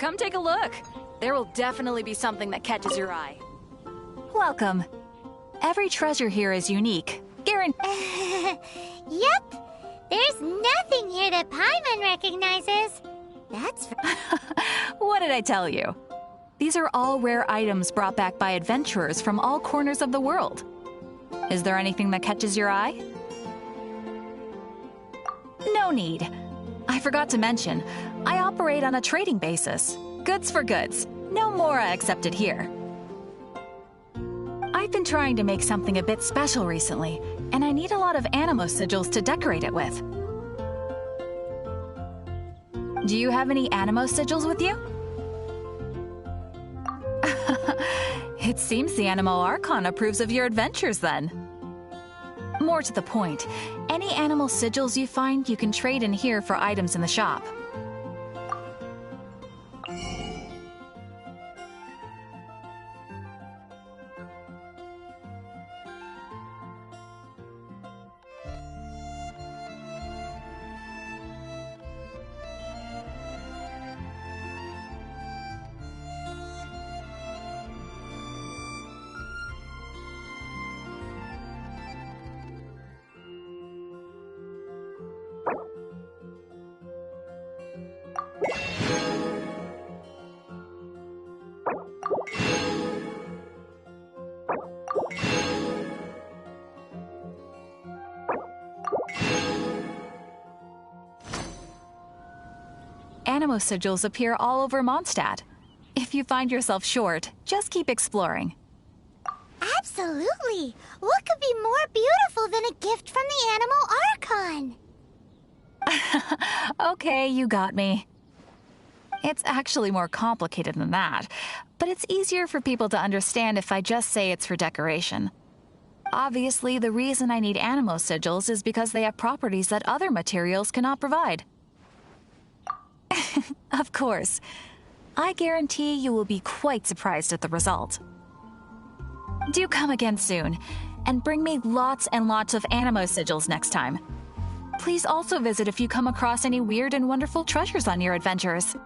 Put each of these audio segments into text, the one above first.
come take a look. There will definitely be something that catches your eye. Welcome. Every treasure here is unique. Yep. There's nothing here that Paimon recognizes. That's What did I tell you? These are all rare items brought back by adventurers from all corners of the world. Is there anything that catches your eye? No need. I forgot to mention, I operate on a trading basis. Goods for goods. No Mora accepted here. I've been trying to make something a bit special recently, and I need a lot of animo sigils to decorate it with. Do you have any animo sigils with you? It seems the Animo Archon approves of your adventures then. More to the point, any animal sigils you find you can trade in here for items in the shop. Animo sigils appear all over Mondstadt. If you find yourself short, just keep exploring. absolutely. What could be more beautiful than a gift from the Animal Archon? Okay, you got me. It's actually more complicated than that, but it's easier for people to understand if I just say it's for decoration. Obviously, the reason I need animo sigils is because they have properties that other materials cannot provide. Of course. I guarantee you will be quite surprised at the result. Do come again soon, and bring me lots and lots of animo sigils next time. Please also visit if you come across any weird and wonderful treasures on your adventures.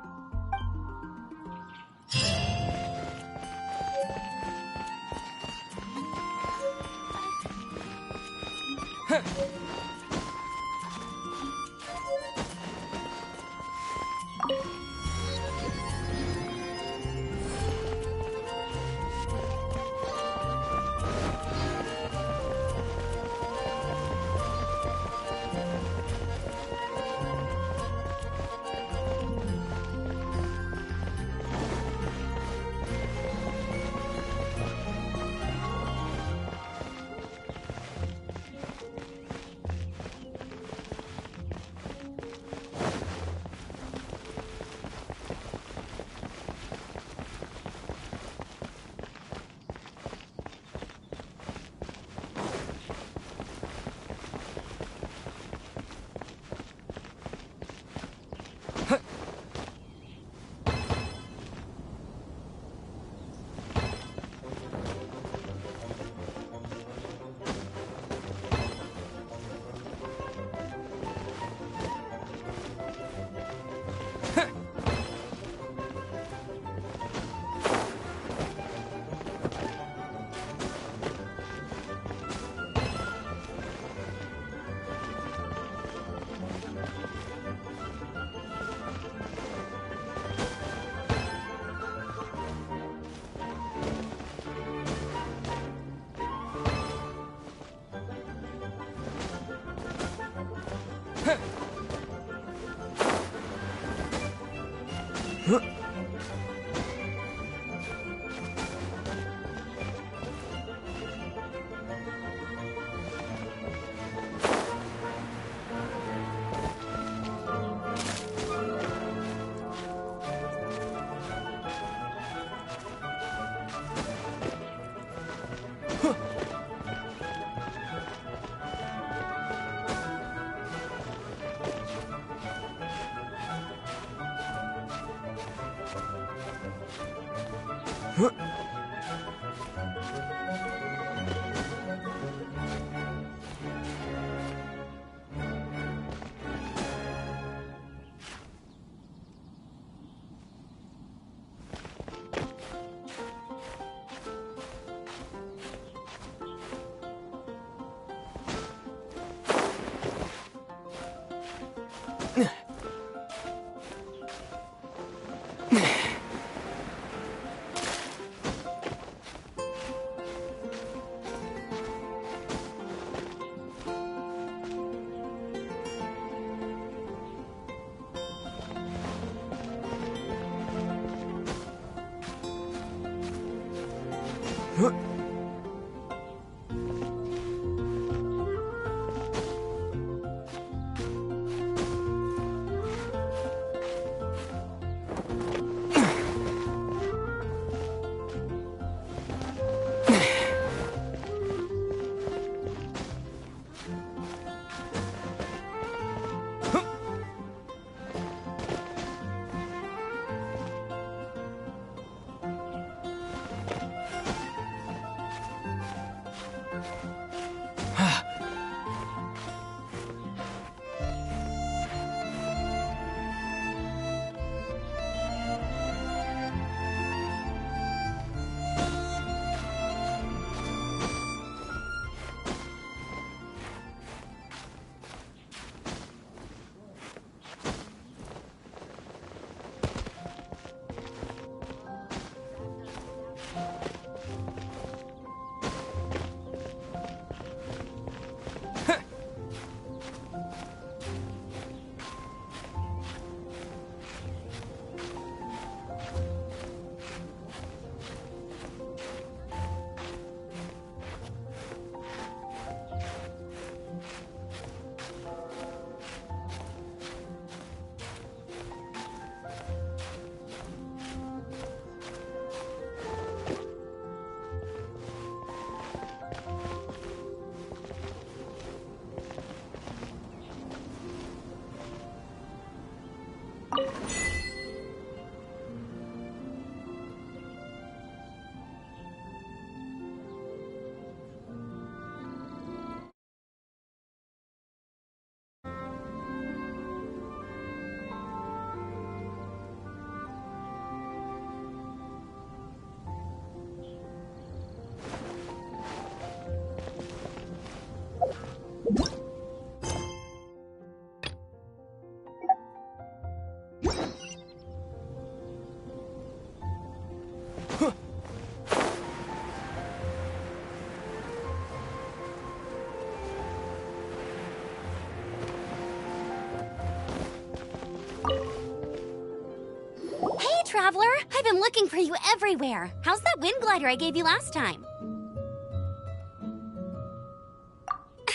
Traveler, I've been looking for you everywhere. How's that wind glider I gave you last time?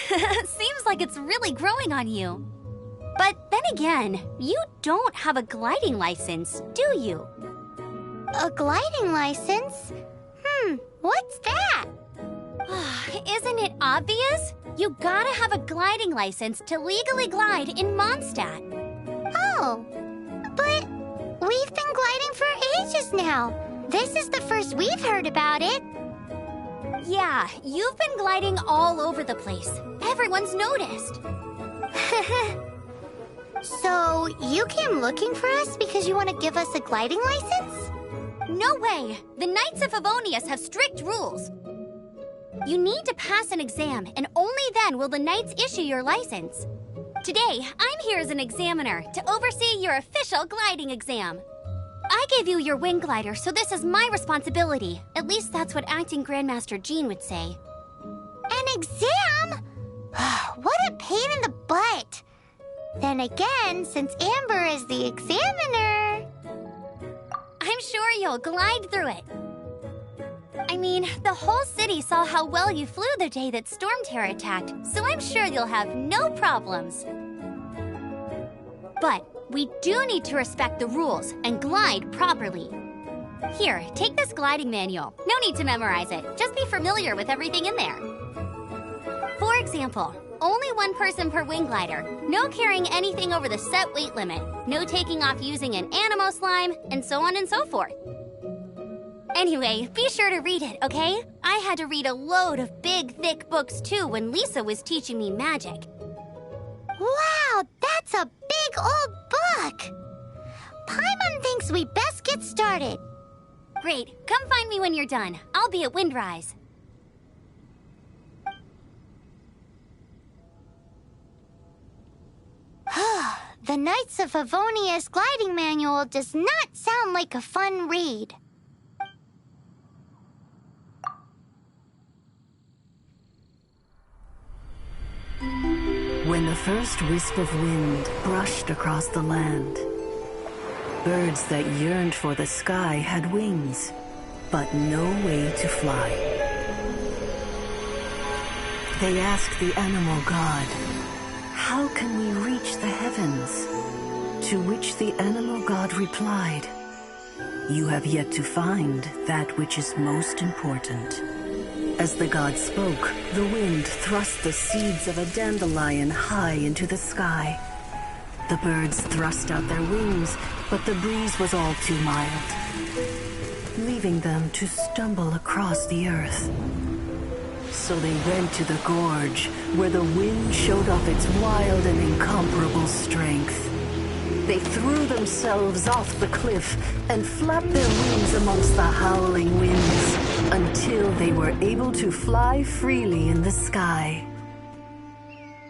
Seems like it's really growing on you. But then again, you don't have a gliding license, do you? A gliding license? What's that? Isn't it obvious? You gotta have a gliding license to legally glide in Mondstadt. Oh, but we've been gliding for ages now. This is the first we've heard about it. Yeah, you've been gliding all over the place. Everyone's noticed. So, you came looking for us because you want to give us a gliding license? No way! The Knights of Favonius have strict rules. You need to pass an exam, and only then will the Knights issue your license. Today, I'm here as an examiner to oversee your official gliding exam. I gave you your wing glider, so this is my responsibility. At least that's what Acting Grandmaster Jean would say. An exam? What a pain in the butt. Then again, since Amber is the examiner, I'm sure you'll glide through it. I mean, the whole city saw how well you flew the day that Storm Terror attacked, so I'm sure you'll have no problems. But we do need to respect the rules and glide properly. Here, take this gliding manual. No need to memorize it. Just be familiar with everything in there. For example, only one person per wing glider, no carrying anything over the set weight limit, no taking off using an animo slime, and so on and so forth. Anyway, be sure to read it, okay? I had to read a load of big, thick books too when Lisa was teaching me magic. Wow, that's a big old book! Paimon thinks we best get started. Great, come find me when you're done. I'll be at Windrise. The Knights of Favonius gliding manual does not sound like a fun read. When the first wisp of wind brushed across the land, birds that yearned for the sky had wings, but no way to fly. They asked the animal god, "How can we reach the heavens?" To which the animal god replied, "You have yet to find that which is most important." As the god spoke, the wind thrust the seeds of a dandelion high into the sky. The birds thrust out their wings, but the breeze was all too mild, leaving them to stumble across the earth. So they went to the gorge, where the wind showed off its wild and incomparable strength. They threw themselves off the cliff and flapped their wings amongst the howling winds until they were able to fly freely in the sky.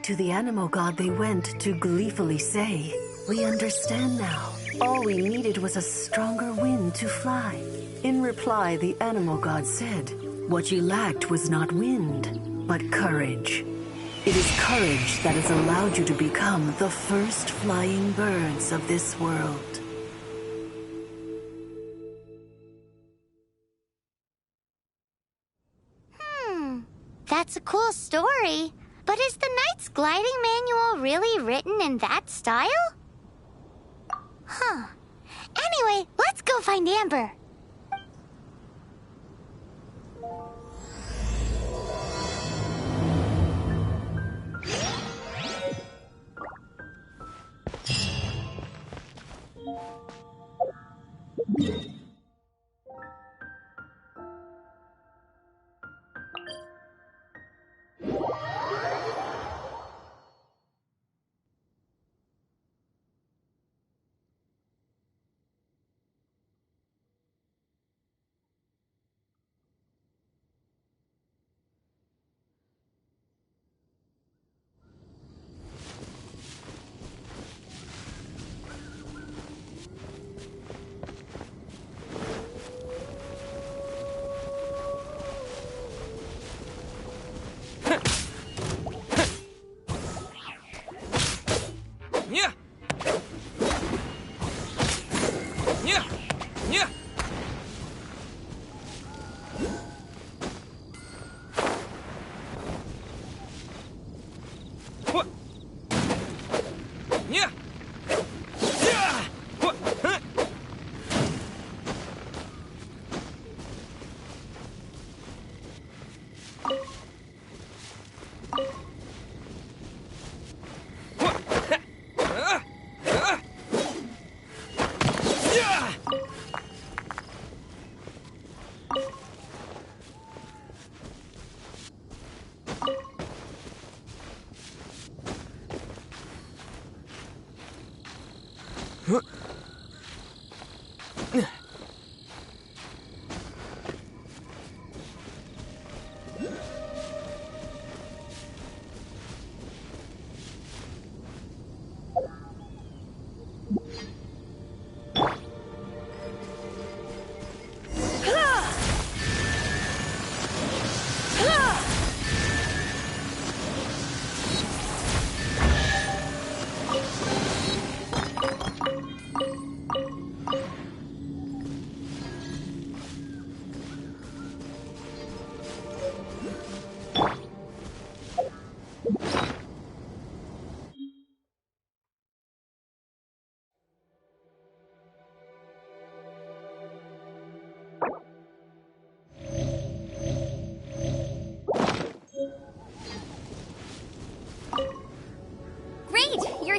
To the animal god they went to gleefully say, "We understand now. All we needed was a stronger wind to fly." In reply, the animal god said, "What you lacked was not wind, but courage. It is courage that has allowed you to become the first flying birds of this world." That's a cool story. But is the Knight's gliding manual really written in that style? Huh. Anyway, let's go find Amber.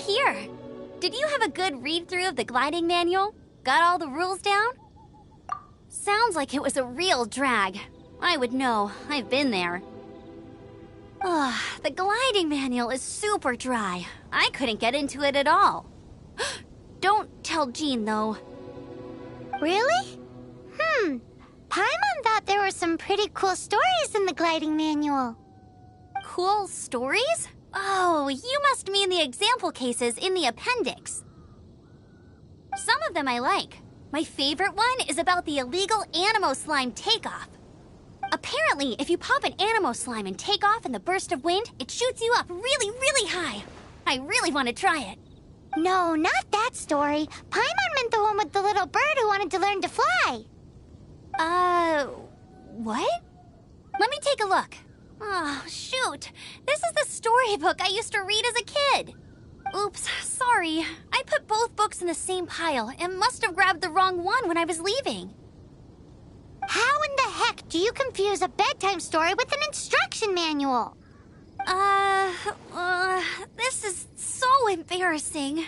Here. Did you have a good read-through of the gliding manual? Got all the rules down? Sounds like it was a real drag. I would know. I've been there. Ugh, the gliding manual is super dry. I couldn't get into it at all. Don't tell Jean, though. Really? Paimon thought there were some pretty cool stories in the gliding manual. Cool stories? Oh, you must mean the example cases in the appendix. Some of them I like. My favorite one is about the illegal Animo Slime takeoff. Apparently, if you pop an Animo Slime and take off in the burst of wind, it shoots you up really, really high. I really want to try it. No, not that story. Paimon meant the one with the little bird who wanted to learn to fly. What? Let me take a look. Oh, shoot. This is the storybook I used to read as a kid. Oops, sorry. I put both books in the same pile and must have grabbed the wrong one when I was leaving. How in the heck do you confuse a bedtime story with an instruction manual? This is so embarrassing.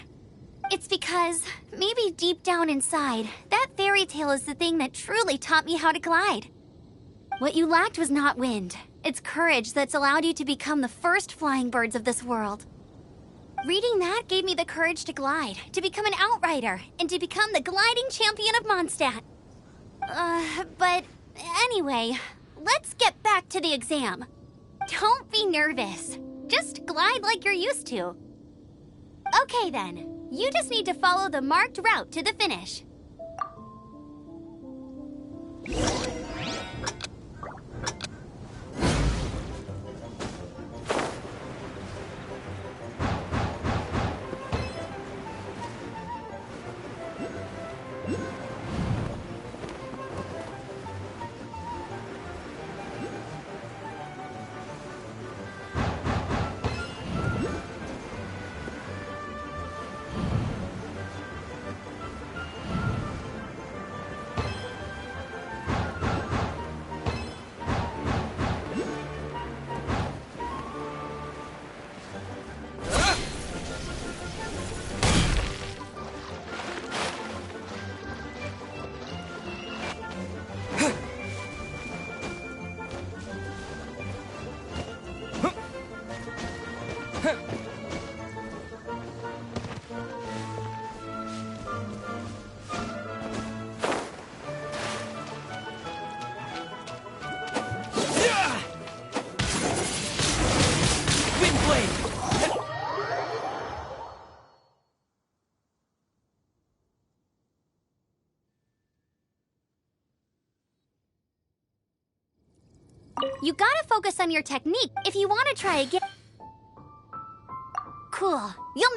It's because, maybe deep down inside, that fairy tale is the thing that truly taught me how to glide. What you lacked was not wind. It's courage that's allowed you to become the first flying birds of this world. Reading that gave me the courage to glide, to become an outrider, and to become the gliding champion of Mondstadt. But anyway, let's get back to the exam. Don't be nervous. Just glide like you're used to. Okay then, you just need to follow the marked route to the finish. You gotta focus on your technique if you want to try again. Cool. You'll...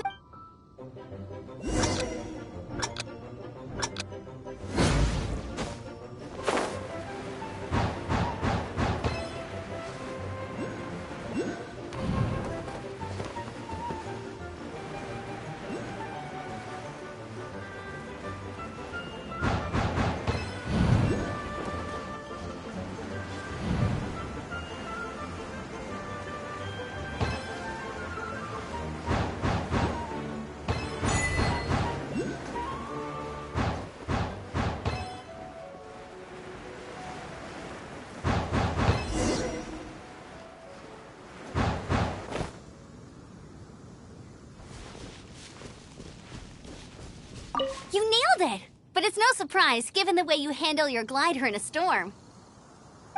You nailed it! But it's no surprise, given the way you handle your glider in a storm.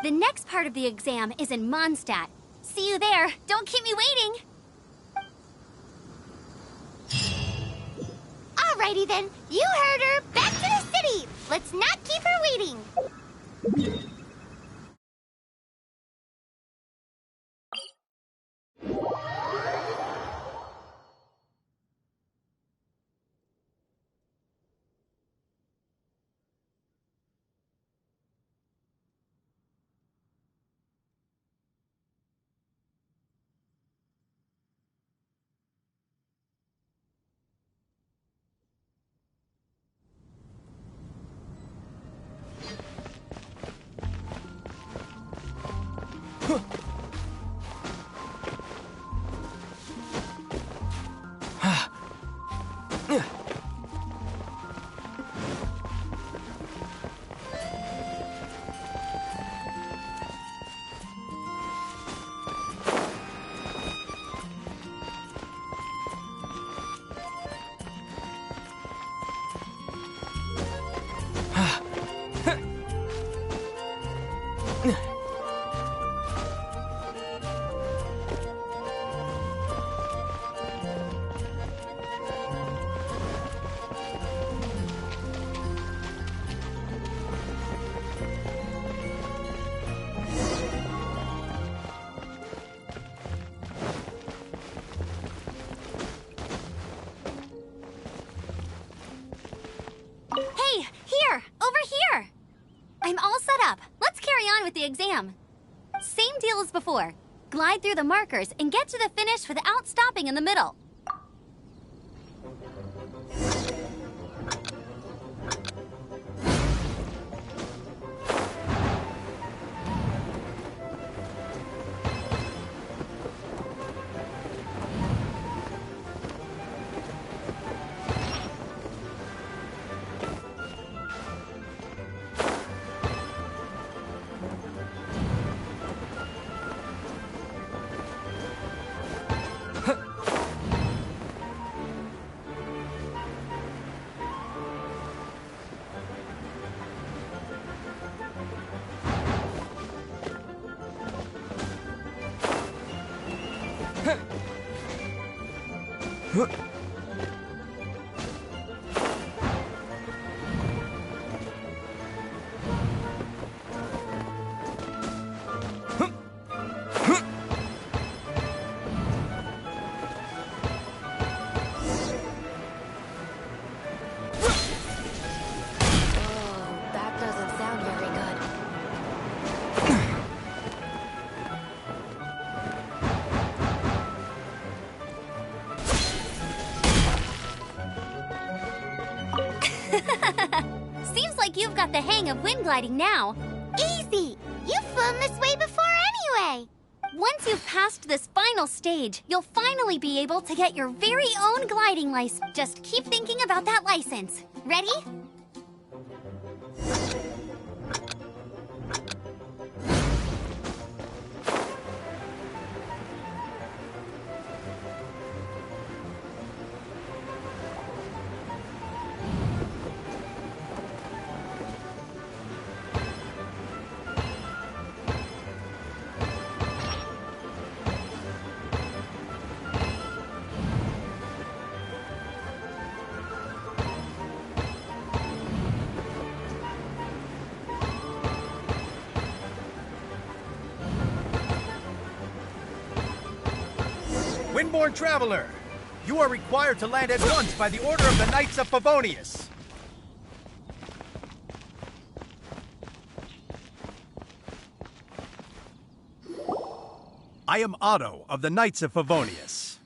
The next part of the exam is in Mondstadt. See you there. Don't keep me waiting! Alrighty then, you heard her. Back to the city! Let's not keep her waiting! Hey, here! Over here! I'm all set up. Let's carry on with the exam. Same deal as before. glide through the markers, and get to the finish without stopping in the middle. That doesn't sound very good. Seems like you've got the hang of wind gliding now. Easy! You've flown this way before anyway! Once you've passed this final stage, you'll finally be able to get your very own gliding license. Just keep thinking about that license. Ready? Windborne Traveler, you are required to land at once by the order of the Knights of Favonius. I am Otto of the Knights of Favonius.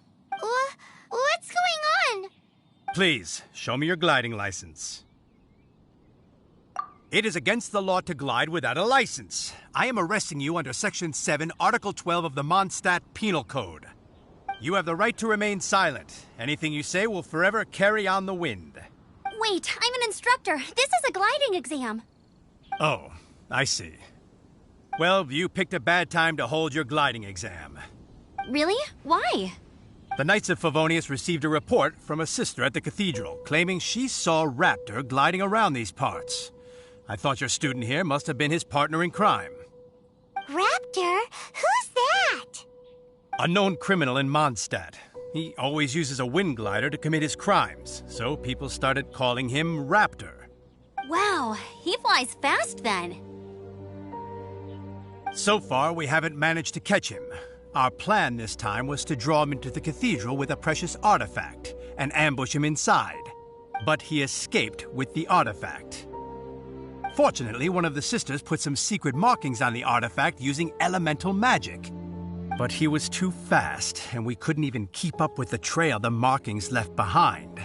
What's going on? Please, show me your gliding license. It is against the law to glide without a license. I am arresting you under Section 7, Article 12 of the Mondstadt Penal Code. You have the right to remain silent. Anything you say will forever carry on the wind. Wait, I'm an instructor. This is a gliding exam. Oh, I see. Well, you picked a bad time to hold your gliding exam. Really? Why? The Knights of Favonius received a report from a sister at the cathedral claiming she saw Raptor gliding around these parts. I thought your student here must have been his partner in crime. Raptor? Who's that? A known criminal in Mondstadt. He always uses a wind glider to commit his crimes, so people started calling him Raptor. Wow, he flies fast then. So far, we haven't managed to catch him. Our plan this time was to draw him into the cathedral with a precious artifact and ambush him inside. But he escaped with the artifact. Fortunately, one of the sisters put some secret markings on the artifact using elemental magic. But he was too fast, and we couldn't even keep up with the trail the markings left behind.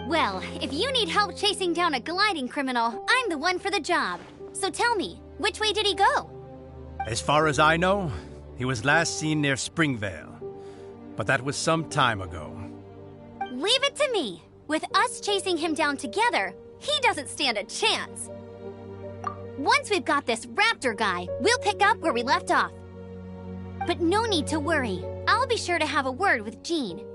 Well, if you need help chasing down a gliding criminal, I'm the one for the job. So tell me, which way did he go? As far as I know, he was last seen near Springvale. But that was some time ago. Leave it to me. With us chasing him down together, he doesn't stand a chance. Once we've got this Raptor guy, we'll pick up where we left off. But no need to worry. I'll be sure to have a word with Jean.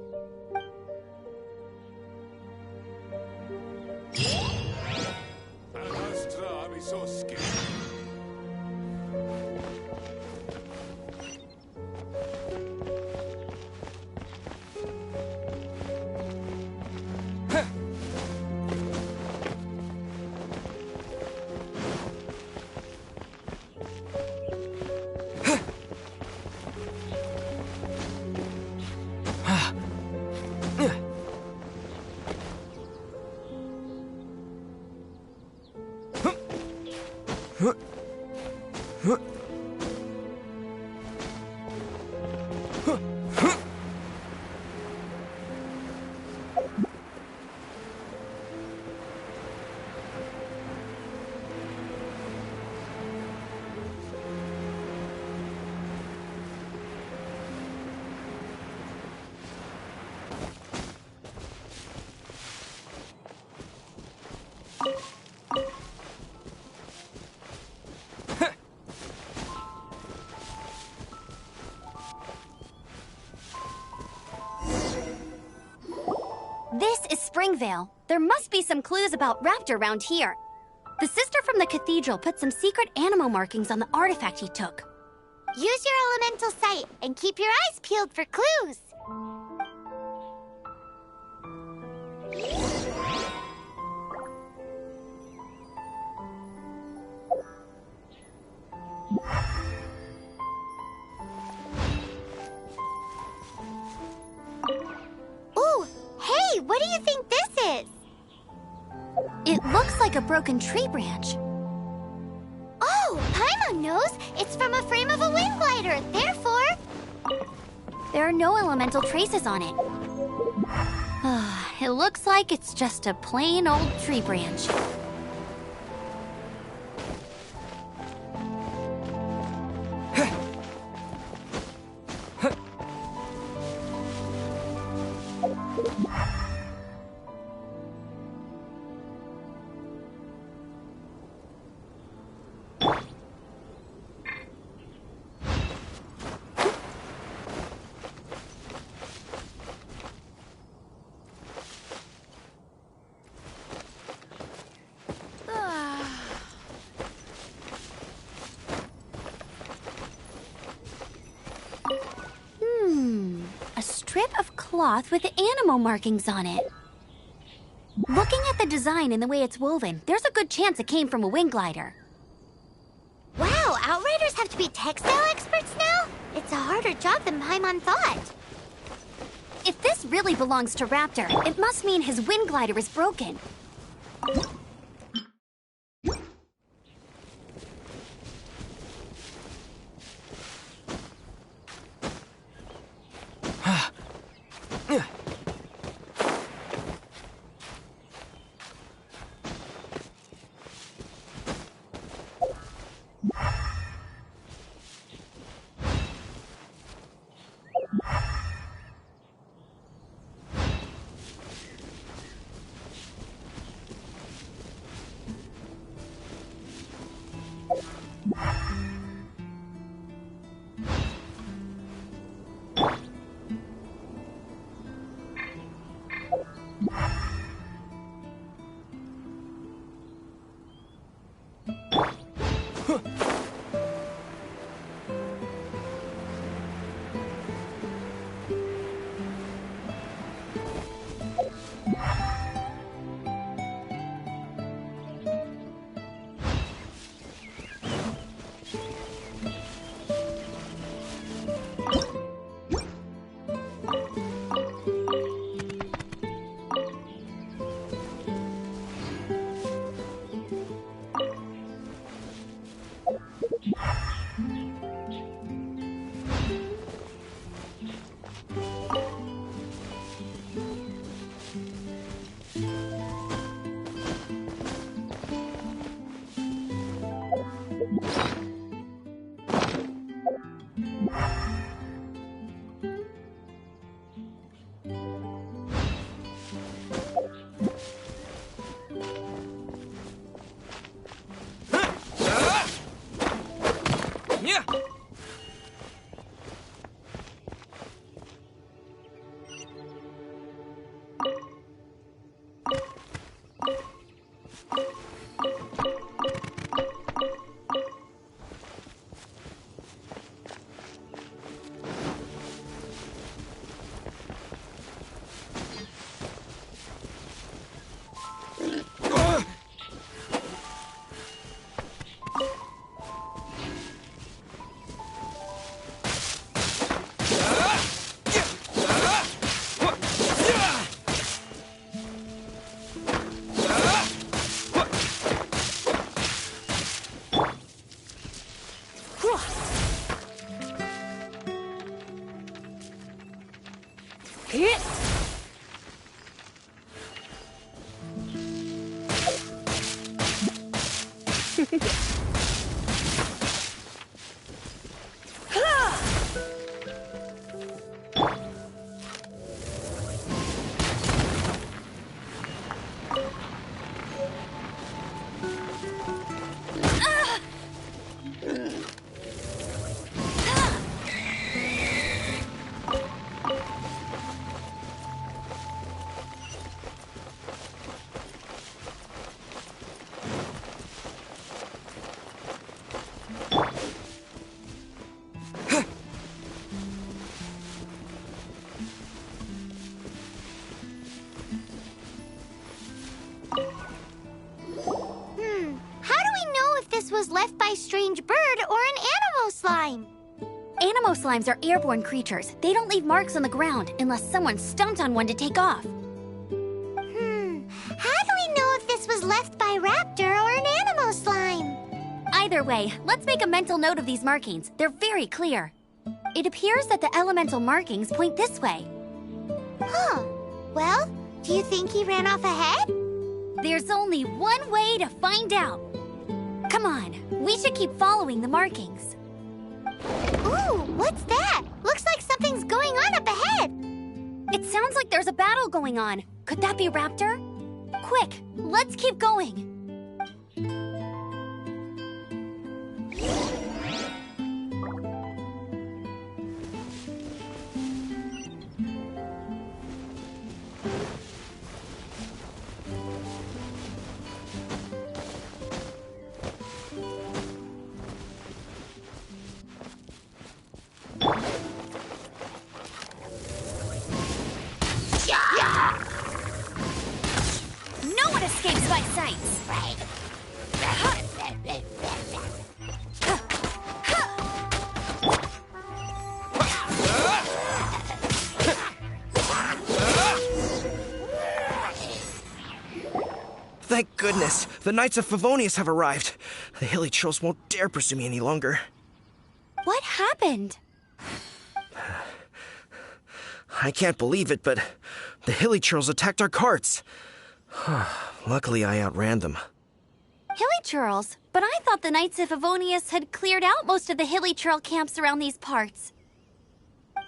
Vale. There must be some clues about Raptor around here. The sister from the cathedral put some secret animo markings on the artifact he took. Use your elemental sight and keep your eyes peeled for clues. Ooh, hey, what do you think this is? It looks like a broken tree branch. Oh, Paimon knows. It's from a frame of a wing glider. Therefore, There are no elemental traces on it. It looks like it's just a plain old tree branch. A strip of cloth with animo markings on it. Looking at the design and the way it's woven, there's a good chance it came from a wing glider. wow, Outriders have to be textile experts now? It's a harder job than Paimon thought. If this really belongs to Raptor, it must mean his wing glider is broken. this was left by strange bird or an animo slime. Animo slimes are airborne creatures. They don't leave marks on the ground unless someone stomped on one to take off. How do we know if this was left by raptor or an animo slime? Either way, let's make a mental note of these markings. They're very clear. It appears that the elemental markings point this way. Huh. Well, do you think he ran off ahead? There's only one way to find out. Come on, we should keep following the markings. Ooh, what's that? Looks like something's going on up ahead. It sounds like there's a battle going on. Could that be Raptor? Quick, let's keep going. No one escapes my sights. Thank goodness, the Knights of Favonius have arrived. The hilly trolls won't dare pursue me any longer. What happened? I can't believe it, but the hilly trolls attacked our carts. Luckily, I outran them. Hilly churls? But I thought the Knights of Favonius had cleared out most of the hilly churl camps around these parts.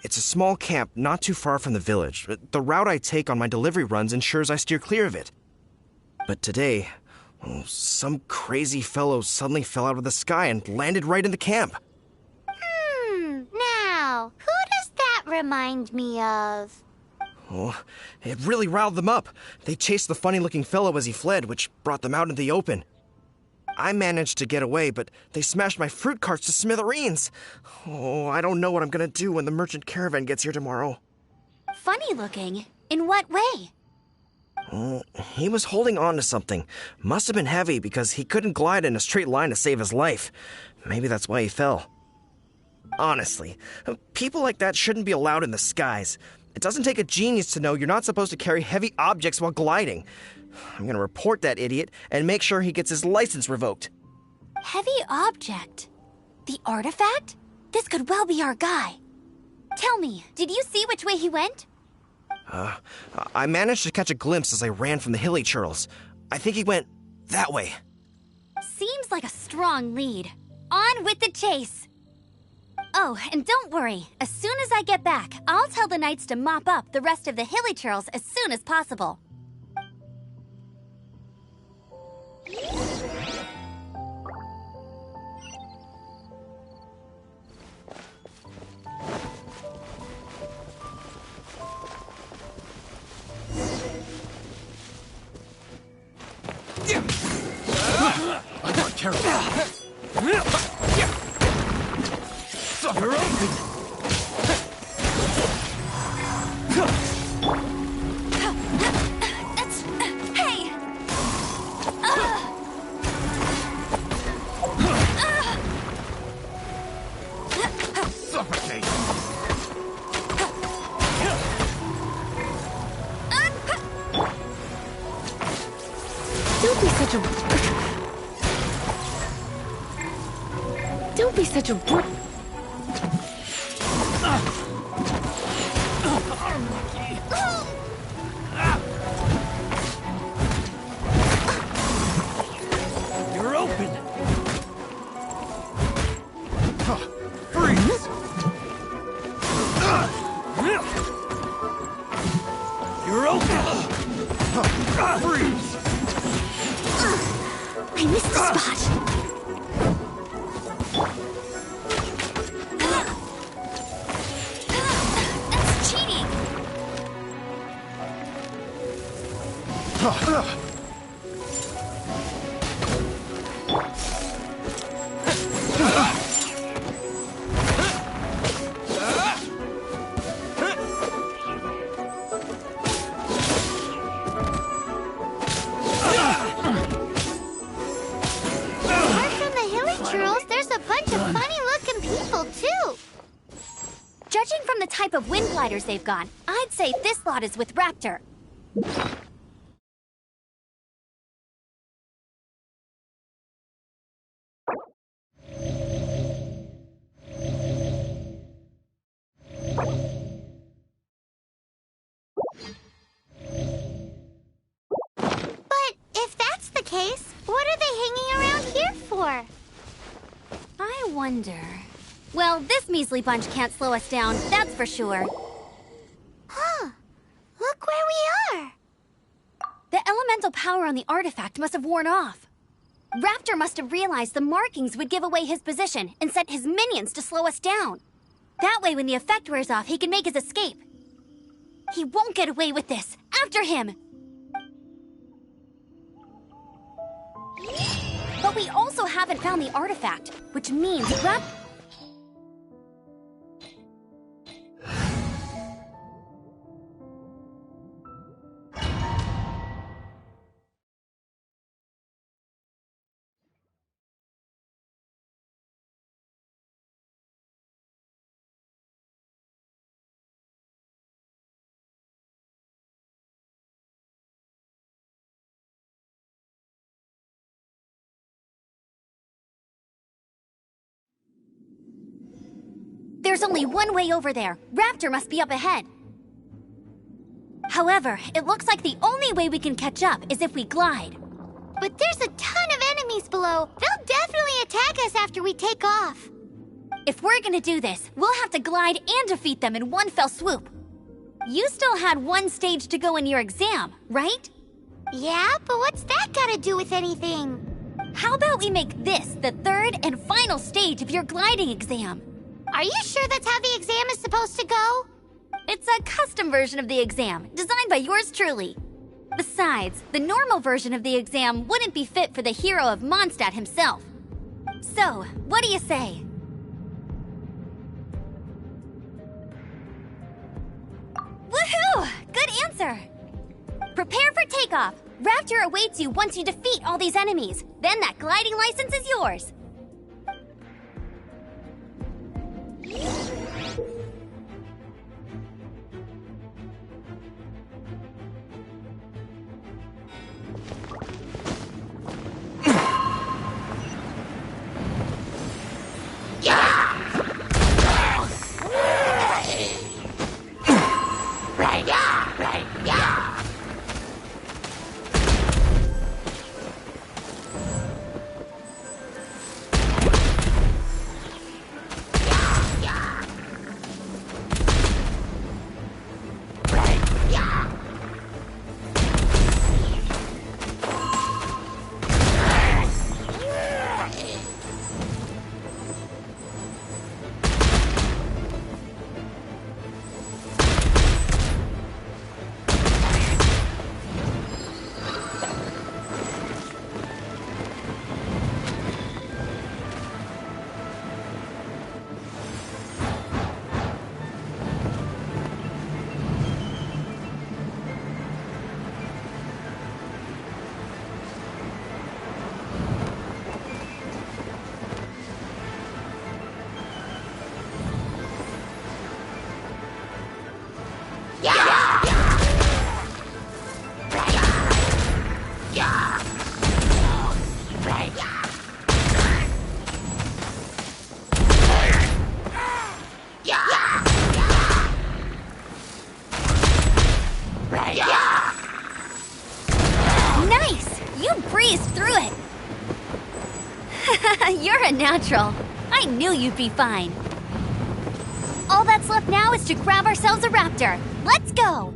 It's a small camp not too far from the village. The route I take on my delivery runs ensures I steer clear of it. But today, some crazy fellow suddenly fell out of the sky and landed right in the camp. Now, who does that remind me of? Oh, it really riled them up. They chased the funny-looking fellow as he fled, which brought them out in the open. I managed to get away, but they smashed my fruit carts to smithereens. Oh, I don't know what I'm gonna do when the merchant caravan gets here tomorrow. Funny looking? In what way? He was holding on to something. Must have been heavy because he couldn't glide in a straight line to save his life. Maybe that's why he fell. Honestly, people like that shouldn't be allowed in the skies. It doesn't take a genius to know you're not supposed to carry heavy objects while gliding. I'm gonna report that idiot and make sure he gets his license revoked. Heavy object? The artifact? This could well be our guy. Tell me, did you see which way he went? I managed to catch a glimpse as I ran from the hilly churls. I think he went that way. Seems like a strong lead. On with the chase! Oh, and don't worry. As soon as I get back, I'll tell the knights to mop up the rest of the hilly churls as soon as possible. I got careful. You're open. Hey! Suffocate. Don't be such a br- You're open. Freeze. You're open. Freeze. I missed the spot! That's cheating! Apart from the type of wind gliders they've got, I'd say this lot is with Raptor. But if that's the case, what are they hanging around here for? I wonder... Well, this measly bunch can't slow us down, that's for sure. Huh. Look where we are. The elemental power on the artifact must have worn off. Raptor must have realized the markings would give away his position and sent his minions to slow us down. That way, when the effect wears off, he can make his escape. He won't get away with this. After him! But we also haven't found the artifact, which means There's only one way over there. Raptor must be up ahead. However, it looks like the only way we can catch up is if we glide. But there's a ton of enemies below. They'll definitely attack us after we take off. If we're gonna do this, we'll have to glide and defeat them in one fell swoop. You still had one stage to go in your exam, right? Yeah, but what's that gotta do with anything? How about we make this the third and final stage of your gliding exam? Are you sure that's how the exam is supposed to go? It's a custom version of the exam, designed by yours truly. Besides, the normal version of the exam wouldn't be fit for the hero of Mondstadt himself. So, what do you say? Woohoo! Good answer! Prepare for takeoff. Raptor awaits you once you defeat all these enemies. Then that gliding license is yours. You're a natural. I knew you'd be fine. All that's left now is to grab ourselves a raptor. Let's go!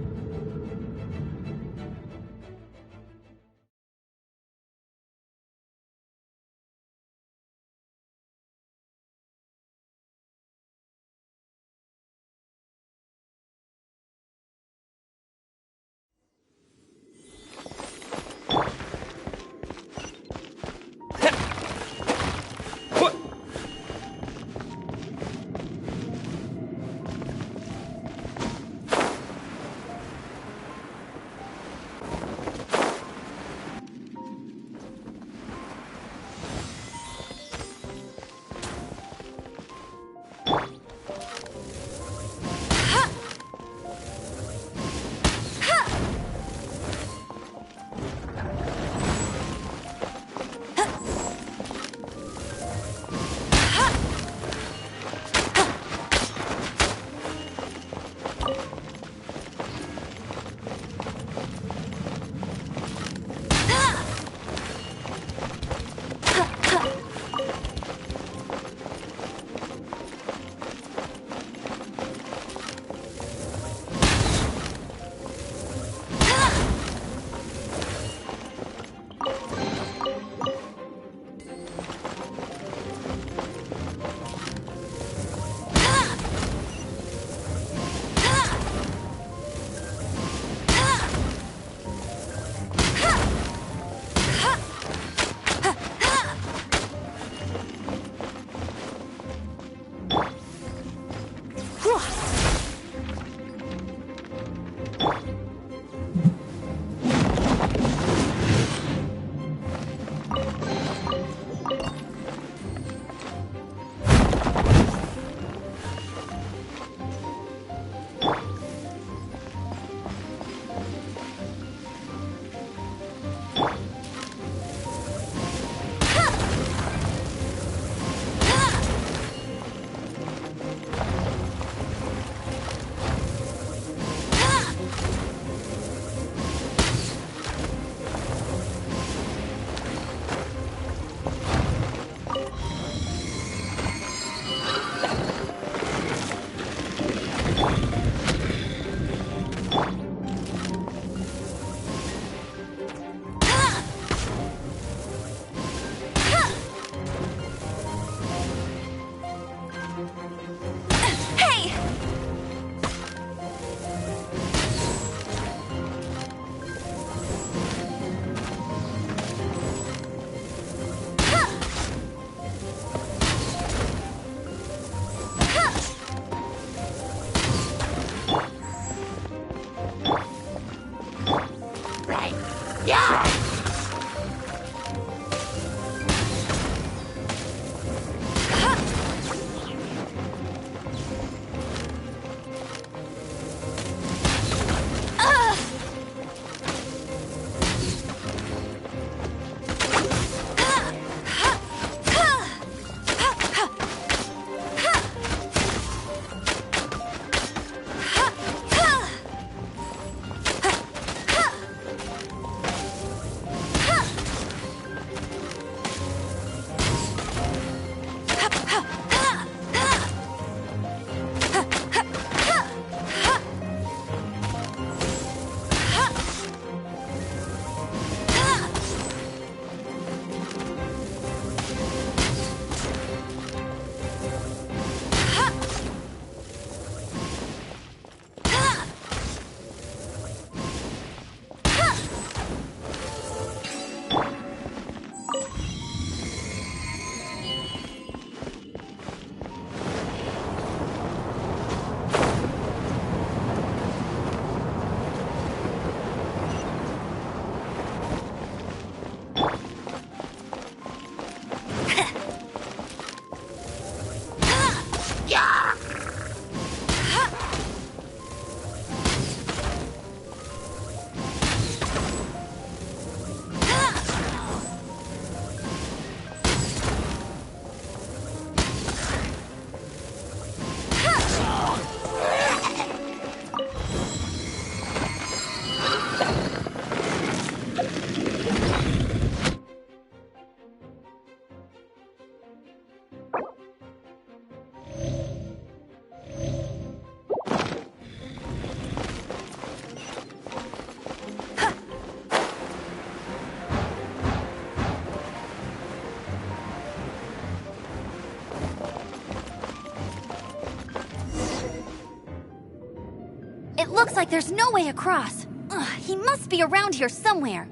Looks like there's no way across. Ugh, he must be around here somewhere.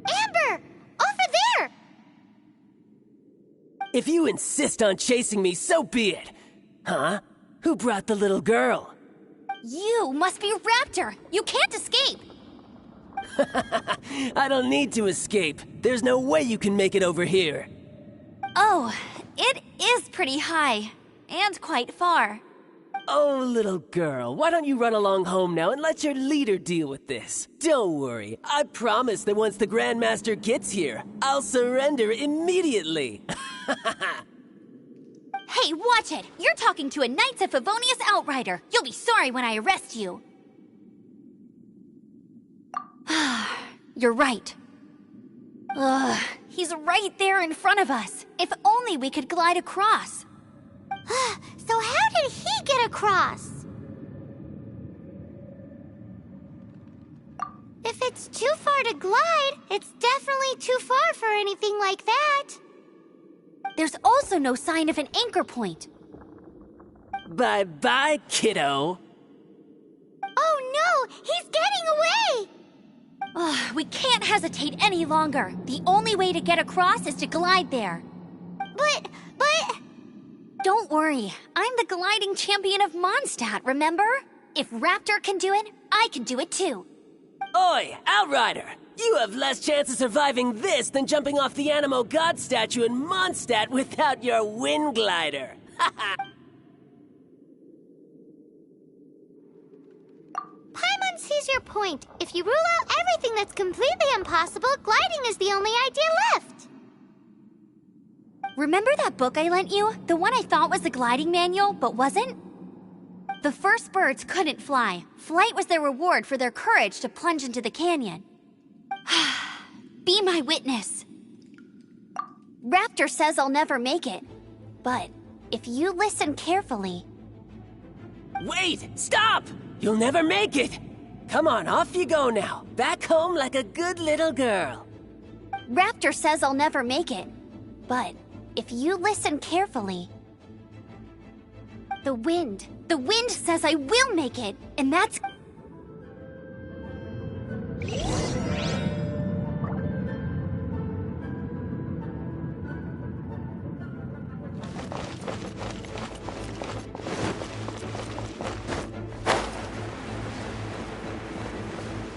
Amber! Over there! If you insist on chasing me, so be it. Huh? Who brought the little girl? You must be Raptor. You can't escape. I don't need to escape. There's no way you can make it over here. Oh, it is pretty high. And quite far. Oh, little girl, why don't you run along home now and let your leader deal with this? Don't worry, I promise that once the Grandmaster gets here, I'll surrender immediately. Hey, watch it! You're talking to a Knights of Favonius outrider. You'll be sorry when I arrest you. You're right. Ugh, he's right there in front of us. If only we could glide across. So how did he get across? If it's too far to glide, it's definitely too far for anything like that. There's also no sign of an anchor point. Bye-bye, kiddo. Oh no! He's getting away! Ugh, we can't hesitate any longer. The only way to get across is to glide there. But... Don't worry, I'm the gliding champion of Mondstadt, remember? If Raptor can do it, I can do it too. Oi, Outrider! You have less chance of surviving this than jumping off the Animo God statue in Mondstadt without your wind glider. Paimon sees your point. If you rule out everything that's completely impossible, gliding is the only idea left. Remember that book I lent you? The one I thought was the gliding manual, but wasn't? The first birds couldn't fly. Flight was their reward for their courage to plunge into the canyon. Be my witness. Raptor says I'll never make it. But if you listen carefully... Wait! Stop! You'll never make it! Come on, off you go now. Back home like a good little girl. Raptor says I'll never make it. But if you listen carefully... The wind says I will make it, and that's...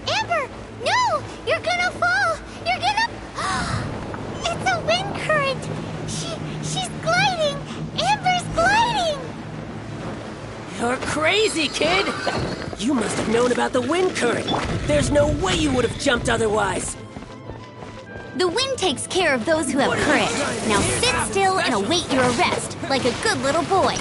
Amber! No! You're gonna fall! You're gonna... It's a wind current! She's gliding! Amber's gliding! You're crazy, kid! You must have known about the wind current. There's no way you would have jumped otherwise. The wind takes care of those who have courage. Now sit still and await your arrest, like a good little boy.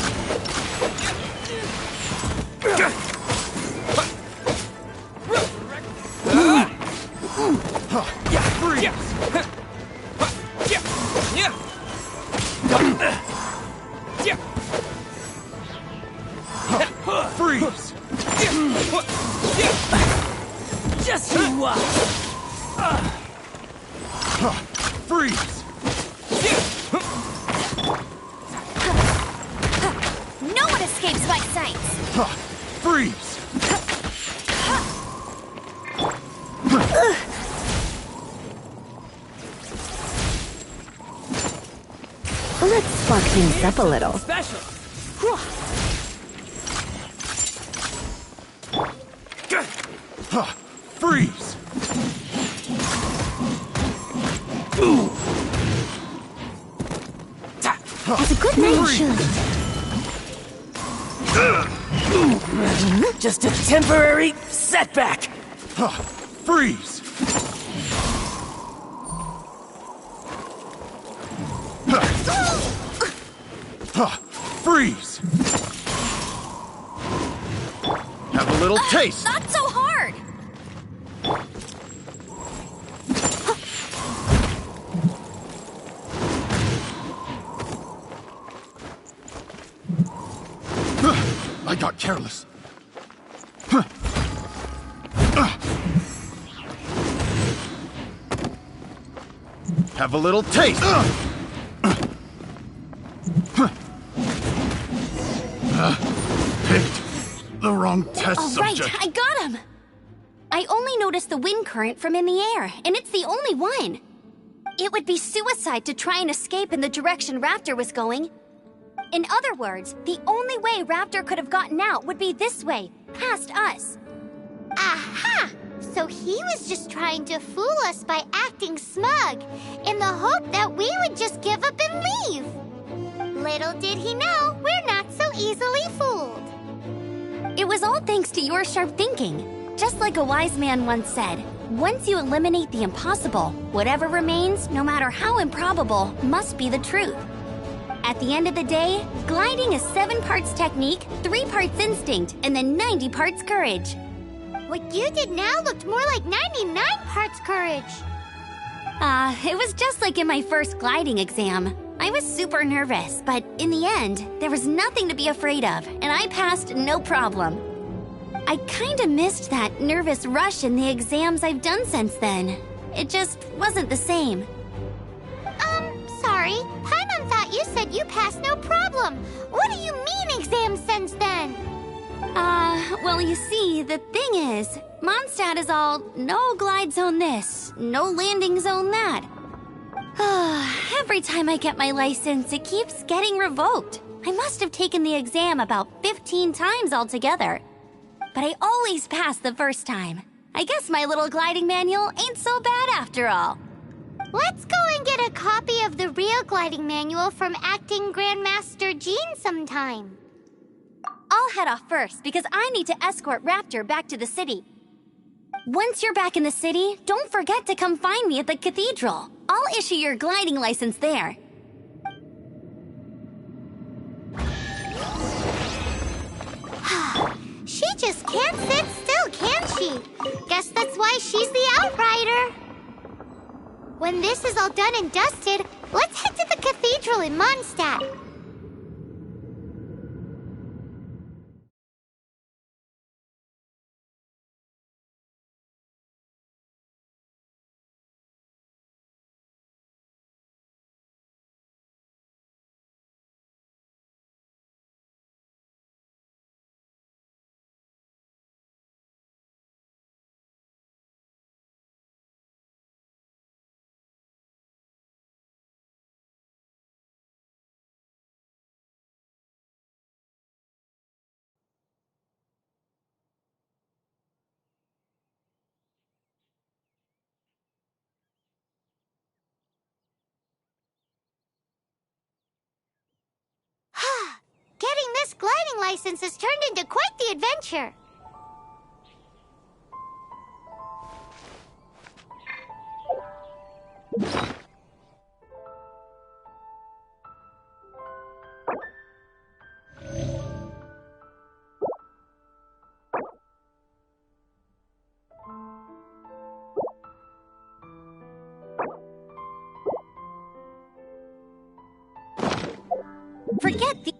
Freeze! Just you watch! Freeze! No one escapes my sights! Freeze! Let's spark things up a little. Special! Freeze! As a good man should. Just a temporary setback! Freeze! Freeze! Have a little taste! Not so hard! I got careless. Have a little taste. Picked the the wrong test subject. Right, I got him! I only noticed the wind current from in the air, and it's the only one. It would be suicide to try and escape in the direction Raptor was going. In other words, the only way Raptor could have gotten out would be this way, past us. Aha! So he was just trying to fool us by acting smug, in the hope that we would just give up and leave. Little did he know, we're not so easily fooled. It was all thanks to your sharp thinking. Just like a wise man once said, once you eliminate the impossible, whatever remains, no matter how improbable, must be the truth. At the end of the day, gliding is 7 parts technique, 3 parts instinct, and then 90 parts courage. What you did now looked more like 99 parts courage. It was just like in my first gliding exam. I was super nervous, but in the end, there was nothing to be afraid of, and I passed no problem. I kinda missed that nervous rush in the exams I've done since then. It just wasn't the same. Sorry. Paimon thought you said you passed no problem. What do you mean exams since then? Well, you see, the thing is, Mondstadt is all no glide zone this, no landing zone that. Every time I get my license, it keeps getting revoked. I must have taken the exam about 15 times altogether. But I always pass the first time. I guess my little gliding manual ain't so bad after all. Let's go and get a copy of the real gliding manual from Acting Grandmaster Jean sometime. I'll head off first because I need to escort Raptor back to the city. Once you're back in the city, don't forget to come find me at the cathedral. I'll issue your gliding license there. She just can't sit still, can she? Guess that's why she's the Outrider. When this is all done and dusted, let's head to the cathedral in Mondstadt. Getting this gliding license has turned into quite the adventure. Forget the...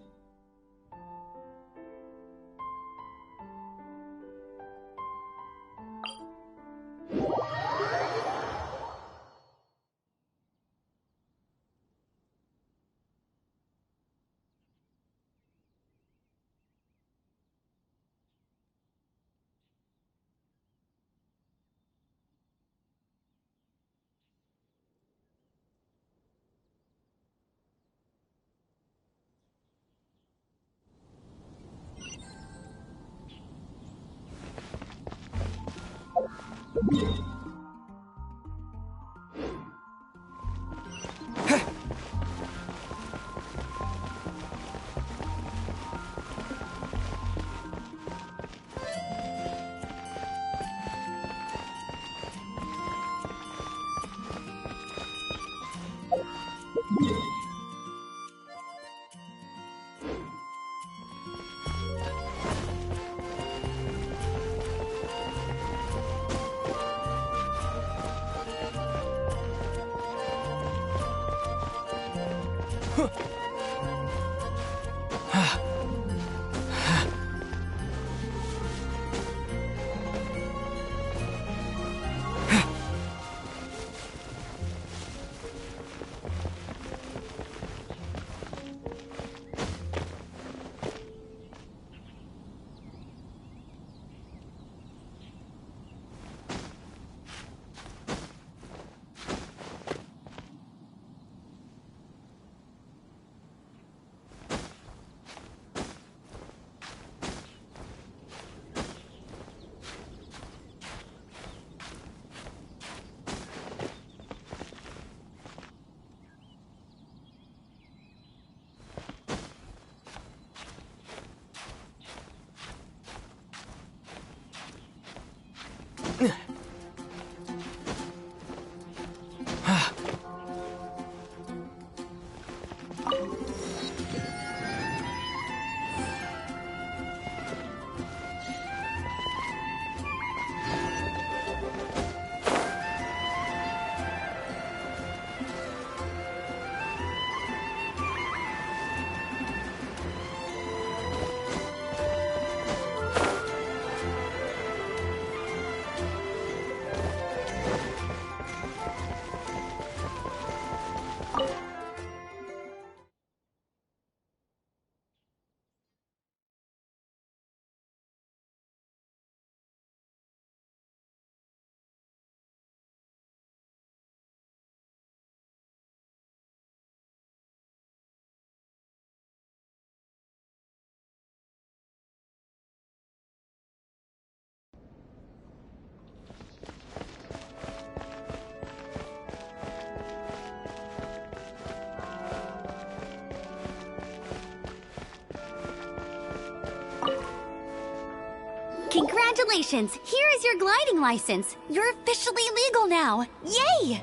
Congratulations! Here is your gliding license. You're officially legal now. Yay!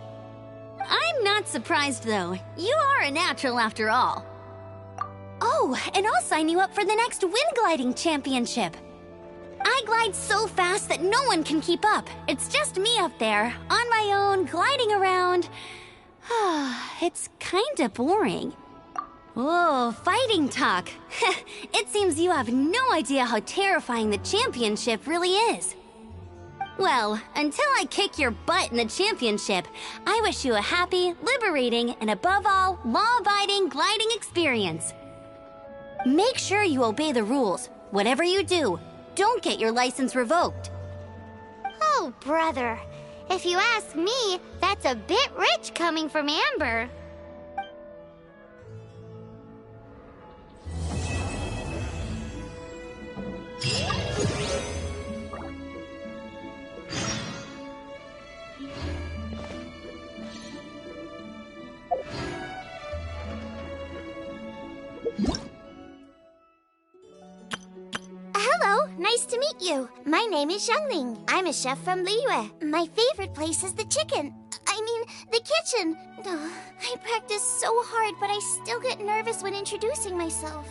I'm not surprised, though. You are a natural after all. Oh, and I'll sign you up for the next wind gliding championship. I glide so fast that no one can keep up. It's just me up there, on my own, gliding around. It's kinda boring. Oh, fighting talk. It seems you have no idea how terrifying the championship really is. Well, until I kick your butt in the championship, I wish you a happy, liberating, and above all, law-abiding gliding experience. Make sure you obey the rules. Whatever you do, don't get your license revoked. Oh, brother. If you ask me, that's a bit rich coming from Amber. Hello, nice to meet you. My name is Xiangling. I'm a chef from Liyue. My favorite place is the the kitchen. I practice so hard, but I still get nervous when introducing myself.